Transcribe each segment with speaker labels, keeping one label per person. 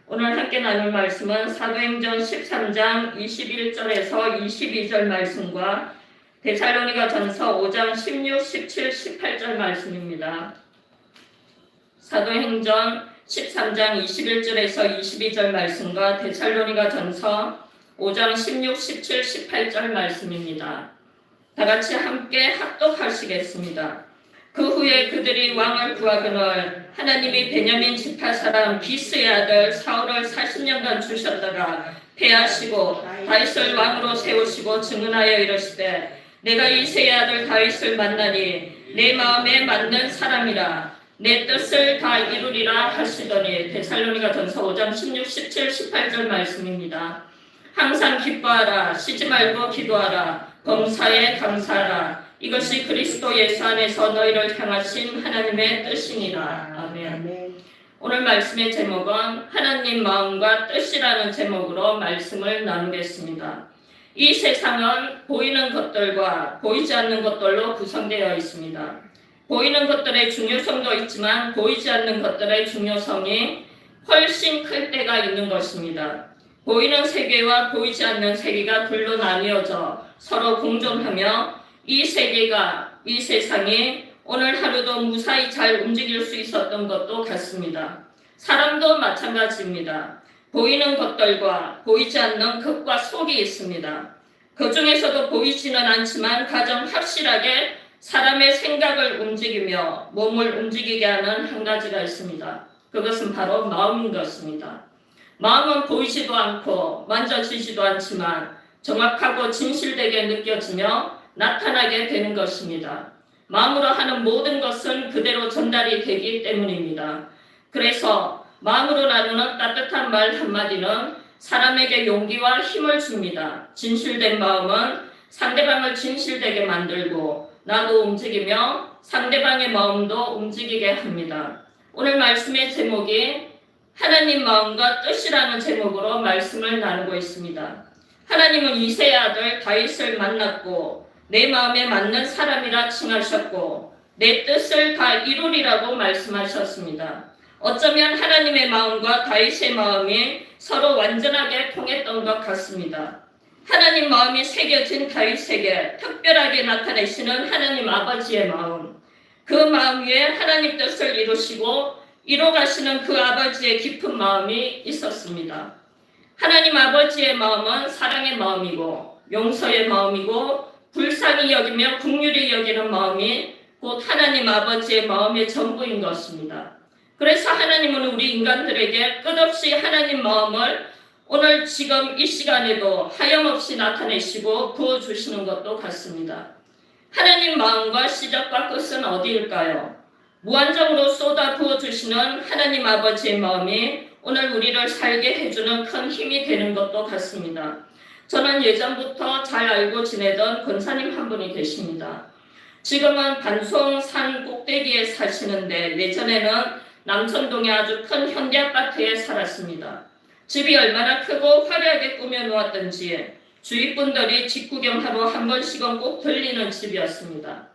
Speaker 1: 오늘 함께 나눌 말씀은 사도행전 13장 21절에서 22절 말씀과 데살로니가전서 5장 16, 17, 18절 말씀입니다. 사도행전 13장 21절에서 22절 말씀과 데살로니가전서 5장 16, 17, 18절 말씀입니다. 다같이 함께 합독하시겠습니다. 그 후에 그들이 왕을 구하거늘 하나님이 베냐민 지파 사람 기스의 아들 사울을 40년간 주셨다가 패하시고 다윗을 왕으로 세우시고 증언하여 이르시되 내가 이새의 아들 다윗을 만나니 내 마음에 맞는 사람이라 내 뜻을 다 이루리라 하시더니 데살로니가전서 5장 16, 17, 18절 말씀입니다. 항상 기뻐하라 쉬지 말고 기도하라 범사에 감사하라 이것이 그리스도 예수 안에서 너희를 향하신 하나님의 뜻이니라. 아멘. 오늘 말씀의 제목은 하나님 마음과 뜻이라는 제목으로 말씀을 나누겠습니다. 이 세상은 보이는 것들과 보이지 않는 것들로 구성되어 있습니다. 보이는 것들의 중요성도 있지만 보이지 않는 것들의 중요성이 훨씬 클 때가 있는 것입니다. 보이는 세계와 보이지 않는 세계가 둘로 나뉘어져 서로 공존하며 이 세계가, 이 세상이 오늘 하루도 무사히 잘 움직일 수 있었던 것도 같습니다. 사람도 마찬가지입니다. 보이는 것들과 보이지 않는 겉과 속이 있습니다. 그 중에서도 보이지는 않지만 가장 확실하게 사람의 생각을 움직이며 몸을 움직이게 하는 한 가지가 있습니다. 그것은 바로 마음인 것입니다. 마음은 보이지도 않고 만져지지도 않지만 정확하고 진실되게 느껴지며 나타나게 되는 것입니다. 마음으로 하는 모든 것은 그대로 전달이 되기 때문입니다. 그래서 마음으로 나누는 따뜻한 말 한마디는 사람에게 용기와 힘을 줍니다. 진실된 마음은 상대방을 진실되게 만들고 나도 움직이며 상대방의 마음도 움직이게 합니다. 오늘 말씀의 제목이 하나님 마음과 뜻이라는 제목으로 말씀을 나누고 있습니다. 하나님은 이새의 아들 다윗을 만났고 내 마음에 맞는 사람이라 칭하셨고 내 뜻을 다 이루리라고 말씀하셨습니다. 어쩌면 하나님의 마음과 다윗의 마음이 서로 완전하게 통했던 것 같습니다. 하나님 마음이 새겨진 다윗에게 특별하게 나타내시는 하나님 아버지의 마음, 그 마음 위에 하나님 뜻을 이루시고 이뤄가시는 그 아버지의 깊은 마음이 있었습니다. 하나님 아버지의 마음은 사랑의 마음이고 용서의 마음이고 불쌍히 여기며 긍휼히 여기는 마음이 곧 하나님 아버지의 마음의 전부인 것입니다. 그래서 하나님은 우리 인간들에게 끝없이 하나님 마음을 오늘 지금 이 시간에도 하염없이 나타내시고 부어주시는 것도 같습니다. 하나님 마음과 시작과 끝은 어디일까요? 무한정으로 쏟아 부어주시는 하나님 아버지의 마음이 오늘 우리를 살게 해주는 큰 힘이 되는 것도 같습니다. 저는 예전부터 잘 알고 지내던 권사님 한 분이 계십니다. 지금은 반송산 꼭대기에 사시는데 예전에는 남천동의 아주 큰 현대아파트에 살았습니다. 집이 얼마나 크고 화려하게 꾸며놓았던지 주위 분들이 집 구경하러 한 번씩은 꼭 들리는 집이었습니다.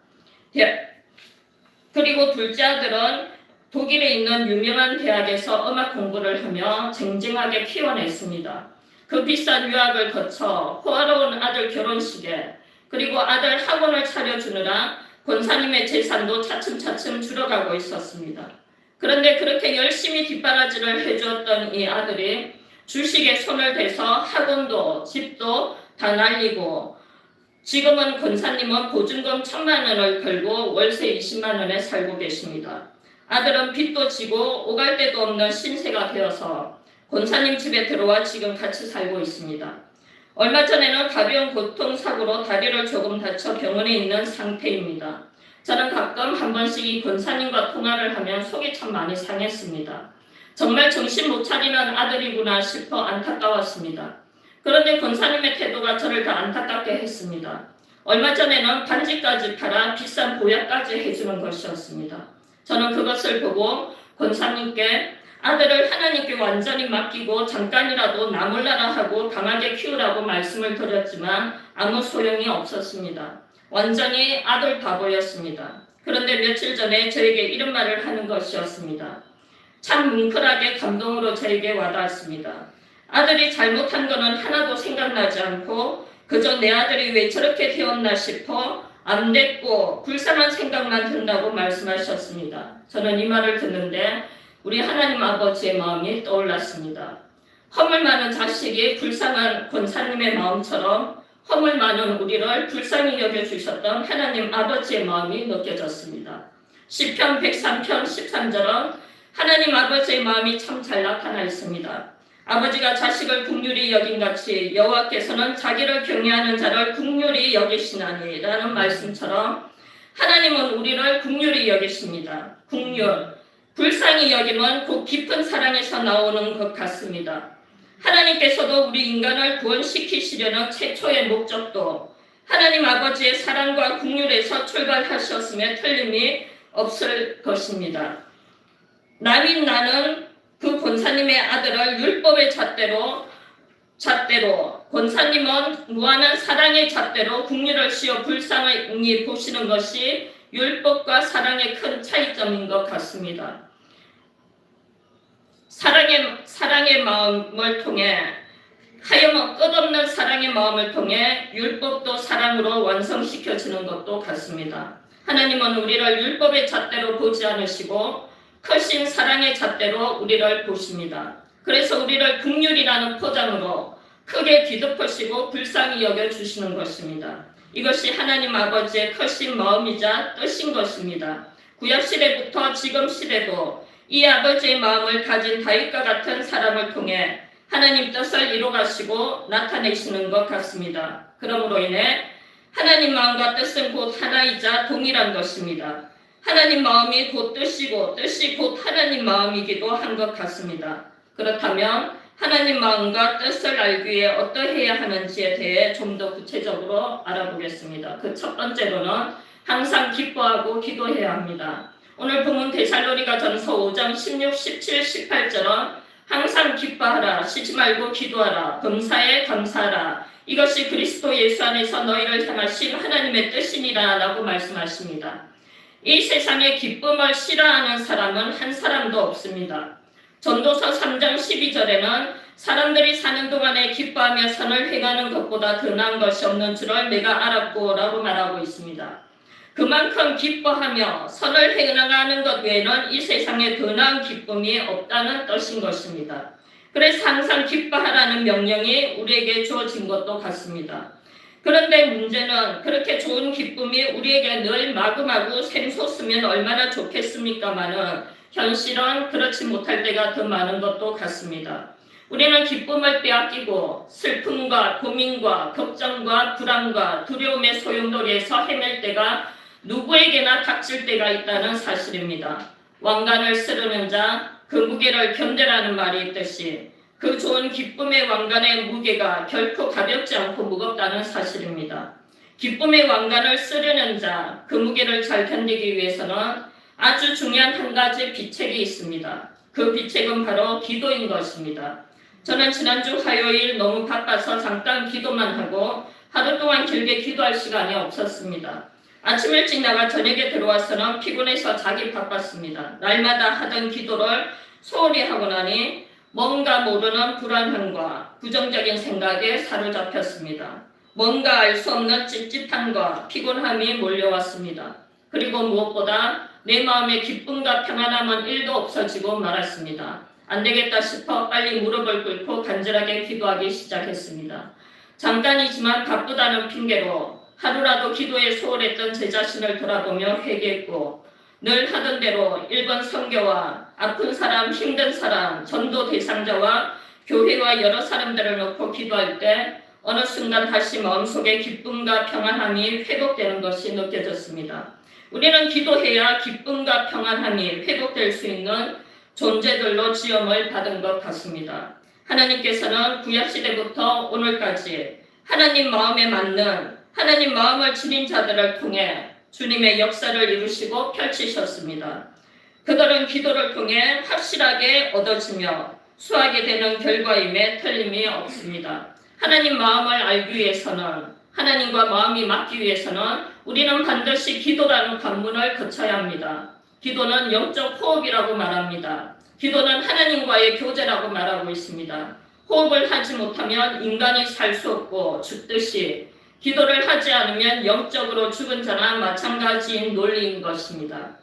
Speaker 1: 그리고 둘째 아들은 독일에 있는 유명한 대학에서 음악 공부를 하며 쟁쟁하게 키워냈습니다. 그 비싼 유학을 거쳐 호화로운 아들 결혼식에 그리고 아들 학원을 차려주느라 권사님의 재산도 차츰차츰 줄어가고 있었습니다. 그런데 그렇게 열심히 뒷바라지를 해주었던 이 아들이 주식에 손을 대서 학원도 집도 다 날리고 지금은 권사님은 보증금 1,000만 원을 걸고 월세 20만 원에 살고 계십니다. 아들은 빚도 지고 오갈 데도 없는 신세가 되어서 권사님 집에 들어와 지금 같이 살고 있습니다. 얼마 전에는 가벼운 교통사고로 다리를 조금 다쳐 병원에 있는 상태입니다. 저는 가끔 한 번씩 이 권사님과 통화를 하면 속이 참 많이 상했습니다. 정말 정신 못 차리는 아들이구나 싶어 안타까웠습니다. 그런데 권사님의 태도가 저를 더 안타깝게 했습니다. 얼마 전에는 반지까지 팔아 비싼 보약까지 해주는 것이었습니다. 저는 그것을 보고 권사님께 아들을 하나님께 완전히 맡기고 잠깐이라도 나 몰라라 하고 강하게 키우라고 말씀을 드렸지만 아무 소용이 없었습니다. 완전히 아들 바보였습니다. 그런데 며칠 전에 저에게 이런 말을 하는 것이었습니다. 참 뭉클하게 감동으로 저에게 와닿았습니다. 아들이 잘못한 거는 하나도 생각나지 않고 그저 내 아들이 왜 저렇게 되었나 싶어 안 됐고 불쌍한 생각만 든다고 말씀하셨습니다. 저는 이 말을 듣는데 우리 하나님 아버지의 마음이 떠올랐습니다. 허물 많은 자식이 불쌍한 권사님의 마음처럼 허물 많은 우리를 불쌍히 여겨주셨던 하나님 아버지의 마음이 느껴졌습니다. 시편 103편 13절은 하나님 아버지의 마음이 참 잘 나타나 있습니다. 아버지가 자식을 긍휼히 여긴같이 여호와께서는 자기를 경외하는 자를 긍휼히 여기시나니 라는 말씀처럼 하나님은 우리를 긍휼히 여기십니다. 긍휼, 불쌍히 여김은 곧 깊은 사랑에서 나오는 것 같습니다. 하나님께서도 우리 인간을 구원시키시려는 최초의 목적도 하나님 아버지의 사랑과 긍휼에서 출발하셨음에 틀림이 없을 것입니다. 남인 나는 그 권사님의 아들을 율법의 잣대로 권사님은 무한한 사랑의 잣대로 국류를 씌워 불쌍히 보시는 것이 율법과 사랑의 큰 차이점인 것 같습니다. 사랑의 마음을 통해 하여금 끝없는 사랑의 마음을 통해 율법도 사랑으로 완성시켜지는 것도 같습니다. 하나님은 우리를 율법의 잣대로 보지 않으시고 크신 사랑의 잣대로 우리를 보십니다. 그래서 우리를 긍휼이라는 포장으로 크게 뒤덮으시고 불쌍히 여겨주시는 것입니다. 이것이 하나님 아버지의 크신 마음이자 뜻인 것입니다. 구약시대부터 지금 시대도 이 아버지의 마음을 가진 다윗과 같은 사람을 통해 하나님 뜻을 이루가시고 나타내시는 것 같습니다. 그러므로 인해 하나님 마음과 뜻은 곧 하나이자 동일한 것입니다. 하나님 마음이 곧 뜻이고 뜻이 곧 하나님 마음이기도 한 것 같습니다. 그렇다면 하나님 마음과 뜻을 알기 위해 어떠해야 하는지에 대해 좀 더 구체적으로 알아보겠습니다. 그 첫 번째로는 항상 기뻐하고 기도해야 합니다. 오늘 본문 데살로니가전서 5장 16, 17, 18절은 항상 기뻐하라, 쉬지 말고 기도하라, 범사에 감사하라. 이것이 그리스도 예수 안에서 너희를 향하신 하나님의 뜻이니라 라고 말씀하십니다. 이 세상에 기쁨을 싫어하는 사람은 한 사람도 없습니다. 전도서 3장 12절에는 사람들이 사는 동안에 기뻐하며 선을 행하는 것보다 더 나은 것이 없는 줄을 내가 알았고 라고 말하고 있습니다. 그만큼 기뻐하며 선을 행하는 것 외에는 이 세상에 더 나은 기쁨이 없다는 뜻인 것입니다. 그래서 항상 기뻐하라는 명령이 우리에게 주어진 것도 같습니다. 그런데 문제는 그렇게 좋은 기쁨이 우리에게 늘 마구마구 샘솟으면 얼마나 좋겠습니까마는 현실은 그렇지 못할 때가 더 많은 것도 같습니다. 우리는 기쁨을 빼앗기고 슬픔과 고민과 걱정과 불안과 두려움의 소용돌이에서 헤맬 때가 누구에게나 닥칠 때가 있다는 사실입니다. 왕관을 쓰려는 자, 그 무게를 견뎌라는 말이 있듯이 그 좋은 기쁨의 왕관의 무게가 결코 가볍지 않고 무겁다는 사실입니다. 기쁨의 왕관을 쓰려는 자, 그 무게를 잘 견디기 위해서는 아주 중요한 한 가지 비책이 있습니다. 그 비책은 바로 기도인 것입니다. 저는 지난주 화요일 너무 바빠서 잠깐 기도만 하고 하루 동안 길게 기도할 시간이 없었습니다. 아침 일찍 나가 저녁에 들어와서는 피곤해서 자기 바빴습니다. 날마다 하던 기도를 소홀히 하고 나니 뭔가 모르는 불안함과 부정적인 생각에 사로잡혔습니다. 뭔가 알 수 없는 찝찝함과 피곤함이 몰려왔습니다. 그리고 무엇보다 내 마음의 기쁨과 평안함은 1도 없어지고 말았습니다. 안 되겠다 싶어 빨리 무릎을 꿇고 간절하게 기도하기 시작했습니다. 잠깐이지만 바쁘다는 핑계로 하루라도 기도에 소홀했던 제 자신을 돌아보며 회개했고 늘 하던 대로 1번 선교와 아픈 사람, 힘든 사람, 전도 대상자와 교회와 여러 사람들을 놓고 기도할 때 어느 순간 다시 마음속에 기쁨과 평안함이 회복되는 것이 느껴졌습니다. 우리는 기도해야 기쁨과 평안함이 회복될 수 있는 존재들로 지음을 받은 것 같습니다. 하나님께서는 구약시대부터 오늘까지 하나님 마음에 맞는 하나님 마음을 지닌 자들을 통해 주님의 역사를 이루시고 펼치셨습니다. 그들은 기도를 통해 확실하게 얻어지며 수하게 되는 결과임에 틀림이 없습니다. 하나님 마음을 알기 위해서는 하나님과 마음이 맞기 위해서는 우리는 반드시 기도라는 관문을 거쳐야 합니다. 기도는 영적 호흡이라고 말합니다. 기도는 하나님과의 교제라고 말하고 있습니다. 호흡을 하지 못하면 인간이 살 수 없고 죽듯이 기도를 하지 않으면 영적으로 죽은 자나 마찬가지인 논리인 것입니다.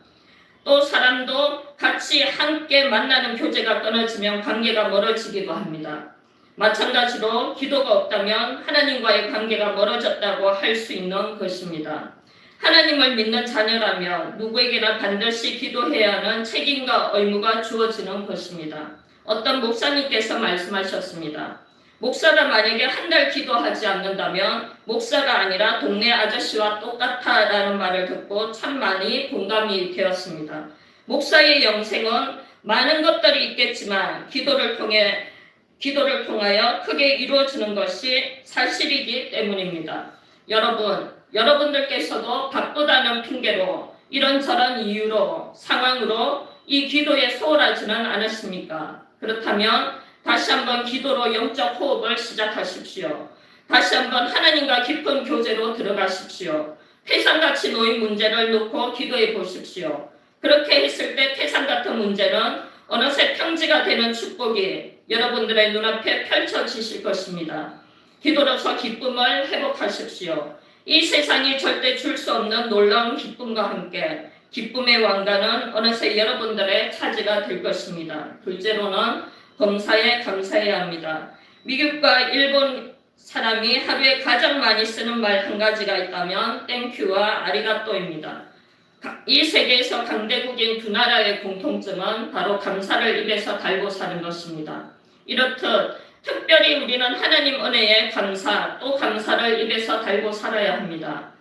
Speaker 1: 또 사람도 같이 함께 만나는 교제가 끊어지면 관계가 멀어지기도 합니다. 마찬가지로 기도가 없다면 하나님과의 관계가 멀어졌다고 할 수 있는 것입니다. 하나님을 믿는 자녀라면 누구에게나 반드시 기도해야 하는 책임과 의무가 주어지는 것입니다. 어떤 목사님께서 말씀하셨습니다. 목사가 만약에 한 달 기도하지 않는다면 목사가 아니라 동네 아저씨와 똑같다라는 말을 듣고 참 많이 공감이 되었습니다. 목사의 영생은 많은 것들이 있겠지만 기도를 통하여 크게 이루어지는 것이 사실이기 때문입니다. 여러분들께서도 바쁘다는 핑계로 이런저런 이유로 상황으로 이 기도에 소홀하지는 않으십니까? 그렇다면 다시 한번 기도로 영적 호흡을 시작하십시오. 다시 한번 하나님과 깊은 교제로 들어가십시오. 태산같이 놓인 문제를 놓고 기도해 보십시오. 그렇게 했을 때 태산 같은 문제는 어느새 평지가 되는 축복이 여러분들의 눈앞에 펼쳐지실 것입니다. 기도로서 기쁨을 회복하십시오. 이 세상이 절대 줄 수 없는 놀라운 기쁨과 함께 기쁨의 왕관은 어느새 여러분들의 차지가 될 것입니다. 둘째로는 범사에 감사해야 합니다. 미국과 일본 사람이 하루에 가장 많이 쓰는 말 한 가지가 있다면 땡큐와 아리가또입니다. 이 세계에서 강대국인 두 나라의 공통점은 바로 감사를 입에서 달고 사는 것입니다. 이렇듯 특별히 우리는 하나님 은혜에 감사, 또 감사를 입에서 달고 살아야 합니다.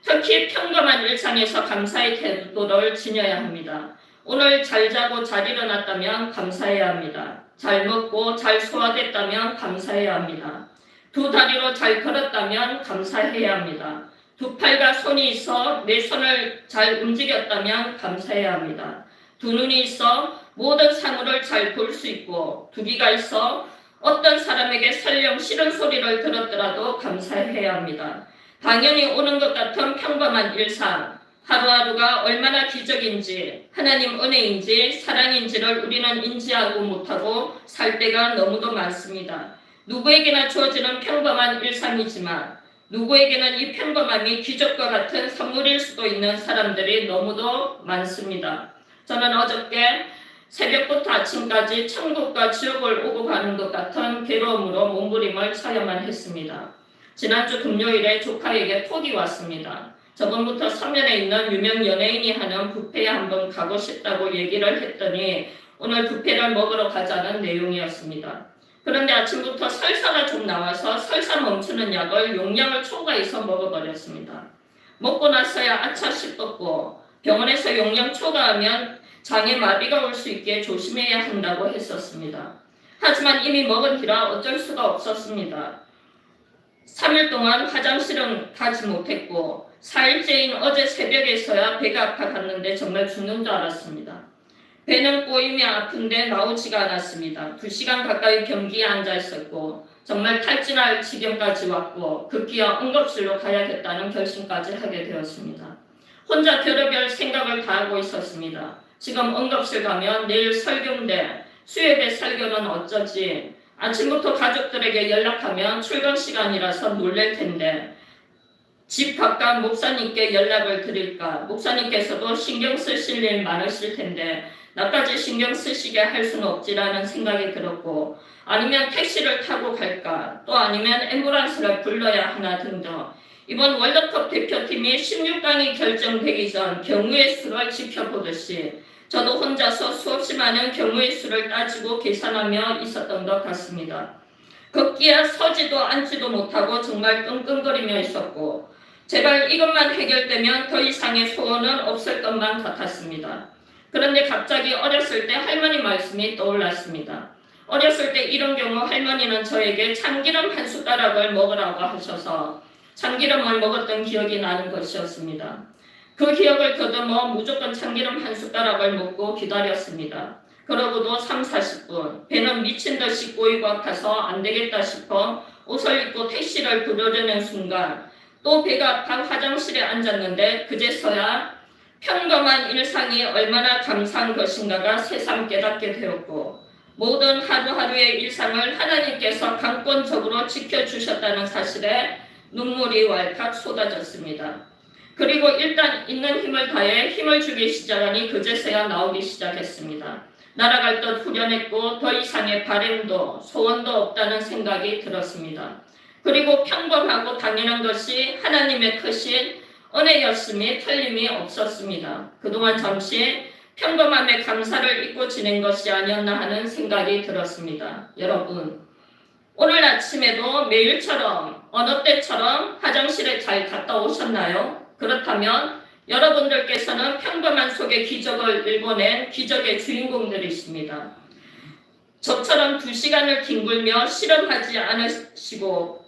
Speaker 1: 특히 평범한 일상에서 감사의 태도를 지녀야 합니다. 오늘 잘 자고 잘 일어났다면 감사해야 합니다. 잘 먹고 잘 소화됐다면 감사해야 합니다. 두 다리로 잘 걸었다면 감사해야 합니다. 두 팔과 손이 있어 내 손을 잘 움직였다면 감사해야 합니다. 두 눈이 있어 모든 사물을 잘 볼 수 있고 두 귀가 있어 어떤 사람에게 설령 싫은 소리를 들었더라도 감사해야 합니다. 당연히 오는 것 같은 평범한 일상, 하루하루가 얼마나 기적인지 하나님 은혜인지 사랑인지를 우리는 인지하고 못하고 살 때가 너무도 많습니다. 누구에게나 주어지는 평범한 일상이지만 누구에게는 이 평범함이 기적과 같은 선물일 수도 있는 사람들이 너무도 많습니다. 저는 어저께 새벽부터 아침까지 천국과 지옥을 오고 가는 것 같은 괴로움으로 몸부림을 쳐야만 했습니다. 지난주 금요일에 조카에게 톡이 왔습니다. 저번부터 서면에 있는 유명 연예인이 하는 뷔페에 한번 가고 싶다고 얘기를 했더니 오늘 뷔페를 먹으러 가자는 내용이었습니다. 그런데 아침부터 설사가 좀 나와서 설사 멈추는 약을 용량을 초과해서 먹어버렸습니다. 먹고 나서야 아차 싶었고 병원에서 용량 초과하면 장에 마비가 올 수 있게 조심해야 한다고 했었습니다. 하지만 이미 먹은 뒤라 어쩔 수가 없었습니다. 3일 동안 화장실은 가지 못했고 4일째인 어제 새벽에서야 배가 아파 갔는데 정말 죽는 줄 알았습니다. 배는 꼬이며 아픈데 나오지가 않았습니다. 2시간 가까이 변기에 앉아 있었고 정말 탈진할 지경까지 왔고 급기야 응급실로 가야겠다는 결심까지 하게 되었습니다. 혼자 별의별 생각을 다 하고 있었습니다. 지금 응급실 가면 내일 설교인데 수요일에 설교는 어쩌지? 아침부터 가족들에게 연락하면 출근 시간이라서 놀랄 텐데 집 가까운 목사님께 연락을 드릴까? 목사님께서도 신경 쓰실 일 많으실 텐데 나까지 신경 쓰시게 할 수는 없지라는 생각이 들었고 아니면 택시를 타고 갈까? 또 아니면 앰뷸런스를 불러야 하나 등등 이번 월드컵 대표팀이 16강이 결정되기 전 경우의 수를 지켜보듯이 저도 혼자서 수없이 많은 경우의 수를 따지고 계산하며 있었던 것 같습니다. 걷기야 서지도 앉지도 못하고 정말 끙끙거리며 있었고 제발 이것만 해결되면 더 이상의 소원은 없을 것만 같았습니다. 그런데 갑자기 어렸을 때 할머니 말씀이 떠올랐습니다. 어렸을 때 이런 경우 할머니는 저에게 참기름 한 숟가락을 먹으라고 하셔서 참기름을 먹었던 기억이 나는 것이었습니다. 그 기억을 더듬어 무조건 참기름 한 숟가락을 먹고 기다렸습니다. 그러고도 30-40분 배는 미친 듯이 꼬이고 아파서 안 되겠다 싶어 옷을 입고 택시를 부르려는 순간 또 배가 아파 화장실에 앉았는데 그제서야 평범한 일상이 얼마나 감사한 것인가가 새삼 깨닫게 되었고 모든 하루하루의 일상을 하나님께서 강권적으로 지켜주셨다는 사실에 눈물이 왈칵 쏟아졌습니다. 그리고 일단 있는 힘을 다해 힘을 주기 시작하니 그제서야 나오기 시작했습니다. 날아갈 듯 후련했고 더 이상의 바램도 소원도 없다는 생각이 들었습니다. 그리고 평범하고 당연한 것이 하나님의 크신 은혜였음이 틀림이 없었습니다. 그동안 잠시 평범함에 감사를 잊고 지낸 것이 아니었나 하는 생각이 들었습니다. 여러분, 오늘 아침에도 매일처럼 어느 때처럼 화장실에 잘 갔다 오셨나요? 그렇다면 여러분들께서는 평범한 속에 기적을 일궈낸 기적의 주인공들이십니다. 저처럼 2시간을 뒹굴며 실험하지 않으시고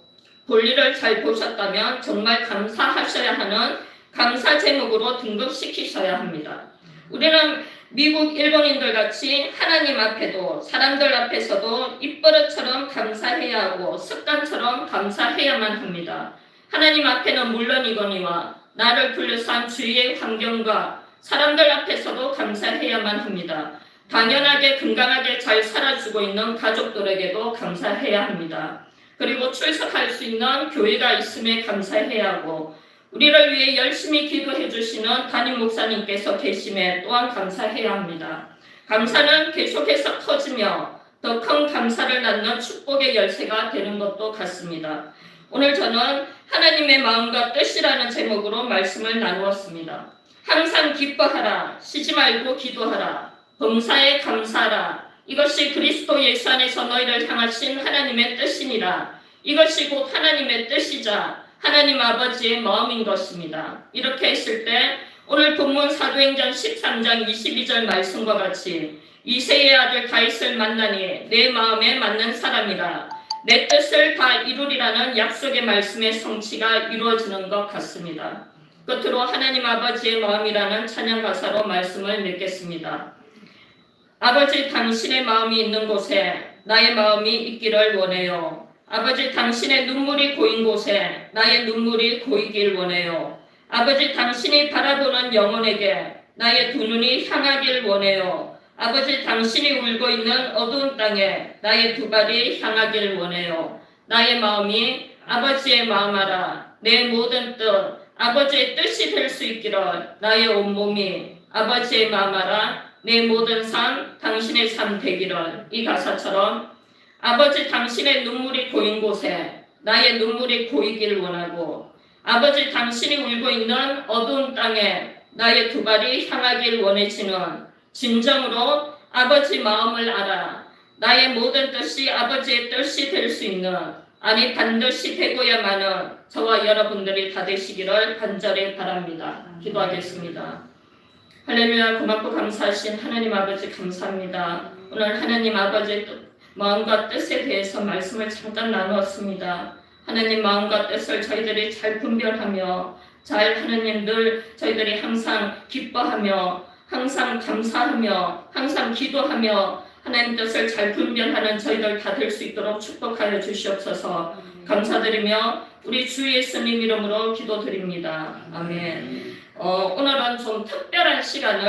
Speaker 1: 볼일을 잘 보셨다면 정말 감사하셔야 하는 감사 제목으로 등극시키셔야 합니다. 우리는 미국 일본인들 같이 하나님 앞에도 사람들 앞에서도 입버릇처럼 감사해야 하고 습관처럼 감사해야만 합니다. 하나님 앞에는 물론이거니와 나를 둘러싼 주위의 환경과 사람들 앞에서도 감사해야만 합니다. 당연하게 건강하게 잘 살아주고 있는 가족들에게도 감사해야 합니다. 그리고 출석할 수 있는 교회가 있음에 감사해야 하고 우리를 위해 열심히 기도해 주시는 담임 목사님께서 계심에 또한 감사해야 합니다. 감사는 계속해서 커지며 더 큰 감사를 낳는 축복의 열쇠가 되는 것도 같습니다. 오늘 저는 하나님의 마음과 뜻이라는 제목으로 말씀을 나누었습니다. 항상 기뻐하라, 쉬지 말고 기도하라, 범사에 감사하라. 이것이 그리스도 예수 안에서 너희를 향하신 하나님의 뜻이니라. 이것이 곧 하나님의 뜻이자 하나님 아버지의 마음인 것입니다. 이렇게 했을 때 오늘 본문 사도행전 13장 22절 말씀과 같이 이새의 아들 다윗을 만나니 내 마음에 맞는 사람이라 내 뜻을 다 이루리라는 약속의 말씀의 성취가 이루어지는 것 같습니다. 끝으로 하나님 아버지의 마음이라는 찬양 가사로 말씀을 맺겠습니다. 아버지 당신의 마음이 있는 곳에 나의 마음이 있기를 원해요. 아버지 당신의 눈물이 고인 곳에 나의 눈물이 고이길 원해요. 아버지 당신이 바라보는 영혼에게 나의 두 눈이 향하길 원해요. 아버지 당신이 울고 있는 어두운 땅에 나의 두 발이 향하길 원해요. 나의 마음이 아버지의 마음하라. 내 모든 뜻 아버지의 뜻이 될 수 있기를 나의 온몸이 아버지의 마음하라. 내 모든 삶 당신의 삶 되기를. 이 가사처럼 아버지 당신의 눈물이 고인 곳에 나의 눈물이 고이길 원하고 아버지 당신이 울고 있는 어두운 땅에 나의 두 발이 향하길 원해지는 진정으로 아버지 마음을 알아 나의 모든 뜻이 아버지의 뜻이 될 수 있는 아니 반드시 되고야만은 저와 여러분들이 다 되시기를 간절히 바랍니다. 기도하겠습니다. 할렐루야. 고맙고 감사하신 하나님 아버지 감사합니다. 오늘 하나님 아버지의 마음과 뜻에 대해서 말씀을 잠깐 나누었습니다. 하나님 마음과 뜻을 저희들이 잘 분별하며 잘 하나님 늘 저희들이 항상 기뻐하며 항상 감사하며 항상 기도하며 하나님 뜻을 잘 분별하는 저희들 다 될 수 있도록 축복하여 주시옵소서. 감사드리며 우리 주 예수님 이름으로 기도드립니다. 아멘. 오늘은 좀 특별한 시간을